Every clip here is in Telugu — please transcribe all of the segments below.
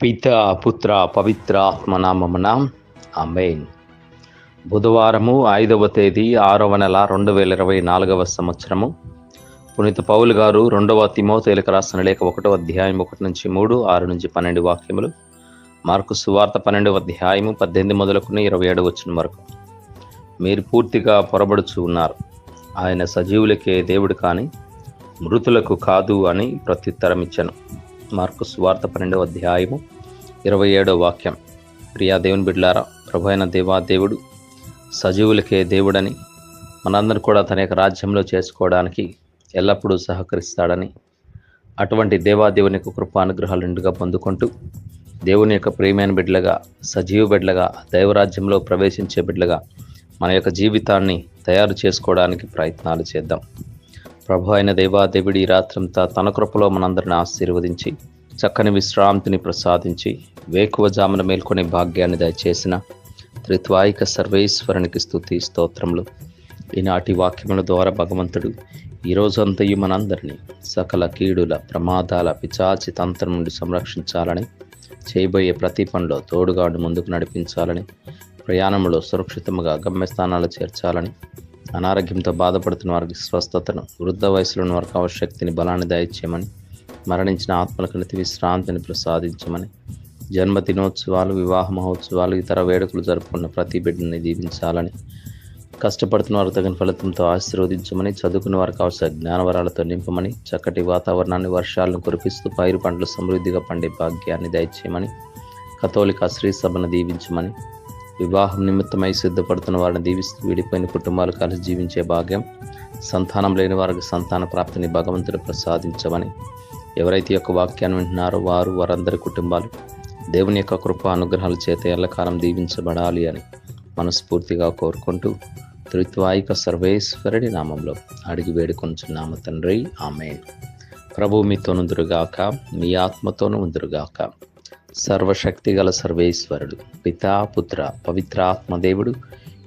పిత పుత్ర పవిత్రాత్మ నామమున ఆమేన్. బుధవారము 5వ తేదీ 6వ నెల 2024 సంవత్సరము. పునీత పౌలు గారు 2వ తిమోథేయులకు రాసిన లేఖ 1వ అధ్యాయం 1-3, 6-12 వాక్యములు. మార్కు సువార్త 12వ అధ్యాయము 18 మొదలుకుని 27 వచనం వరకు. మీరు పూర్తిగా పొరబడుచు ఉన్నారు, ఆయన సజీవులకే దేవుడు కానీ మృతులకు కాదు అని ప్రత్యుత్తరం ఇచ్చాను. మార్కు సువార్త 12వ అధ్యాయము 27వ వాక్యం. ప్రియా దేవుని బిడ్డలారా, ప్రభు అయిన దేవుడు సజీవులకే దేవుడని, మనందరూ కూడా తన యొక్క రాజ్యంలో చేసుకోవడానికి ఎల్లప్పుడూ సహకరిస్తాడని, అటువంటి దేవుని యొక్క కృపానుగ్రహాలు నిండుగా పొందుకుంటూ దేవుని యొక్క ప్రియమైన బిడ్డలుగా, సజీవ బిడ్డలుగా, దైవరాజ్యంలో ప్రవేశించే బిడ్డలుగా మన యొక్క జీవితాన్ని తయారు చేసుకోవడానికి ప్రయత్నాలు చేద్దాం. ప్రభు అయిన దేవుడు ఈ రాత్రంతా తన కృపలో మనందరిని ఆశీర్వదించి చక్కని విశ్రాంతిని ప్రసాదించి వేకువజామున మేల్కొనే భాగ్యాన్ని దయచేసిన త్రిత్వాయిక సర్వేశ్వరునికి స్తుతి స్తోత్రములు. ఈనాటి వాక్యముల ద్వారా భగవంతుడు ఈరోజంతయు మనందరినీ సకల కీడుల, ప్రమాదాల, పిచాచి తంత్రం నుండి సంరక్షించాలని, చేయబోయే ప్రతి పనిలో తోడుగా ముందుకు నడిపించాలని, ప్రయాణంలో సురక్షితంగా గమ్యస్థానాలు చేర్చాలని, అనారోగ్యంతో బాధపడుతున్న వారికి స్వస్థతను, వృద్ధ వయసులో ఉన్న వారికి ఆవశ్యక్తిని, బలాన్ని దయచేయమని, మరణించిన ఆత్మలకు నిత్య విశ్రాంతిని ప్రసాదించమని, జన్మదినోత్సవాలు, వివాహ మహోత్సవాలు, ఇతర వేడుకలు జరుపుకున్న ప్రతి బిడ్డని దీవించాలని, కష్టపడుతున్న వారికి తగిన ఫలితంతో ఆశీర్వదించమని, చదువుకున్న వారికి అవసర జ్ఞానవరాలతో నింపమని, చక్కటి వాతావరణాన్ని, వర్షాలను కురిపిస్తూ పైరు పంటలు సమృద్ధిగా పండే భాగ్యాన్ని దయచేయమని, కథోలిక శ్రీ సభను దీవించమని, వివాహం నిమిత్తమై సిద్ధపడుతున్న వారిని దీవిస్తూ విడిపోయిన కుటుంబాలు కలిసి జీవించే భాగ్యం, సంతానం లేని వారికి సంతాన ప్రాప్తిని భగవంతుడు ప్రసాదించమని, ఎవరైతే యొక్క వాక్యాన్ని వింటున్నారో వారందరి కుటుంబాలు దేవుని యొక్క కృప అనుగ్రహాల చేత ఎల్లకాలం దీవించబడాలి అని మనస్ఫూర్తిగా కోరుకుంటూ త్రిత్వాయిక సర్వేశ్వరుడి నామంలో అడిగి వేడుకొంచున్నాము తండ్రి, ఆమేన్. ప్రభు మీతో నుందురుగాక, మీ ఆత్మతోనూ ఉందురుగాక. సర్వశక్తి గల సర్వేశ్వరుడు, పితా పుత్ర పవిత్రాత్మ దేవుడు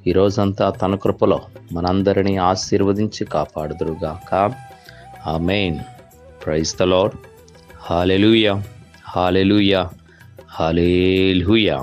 ఈ రోజంతా తన కృపలో మనందరినీ ఆశీర్వదించి కాపాడుదురుగాక. ఆమేన్. Praise the lord. హల్లెలూయా, హల్లెలూయా, హల్లెలూయా.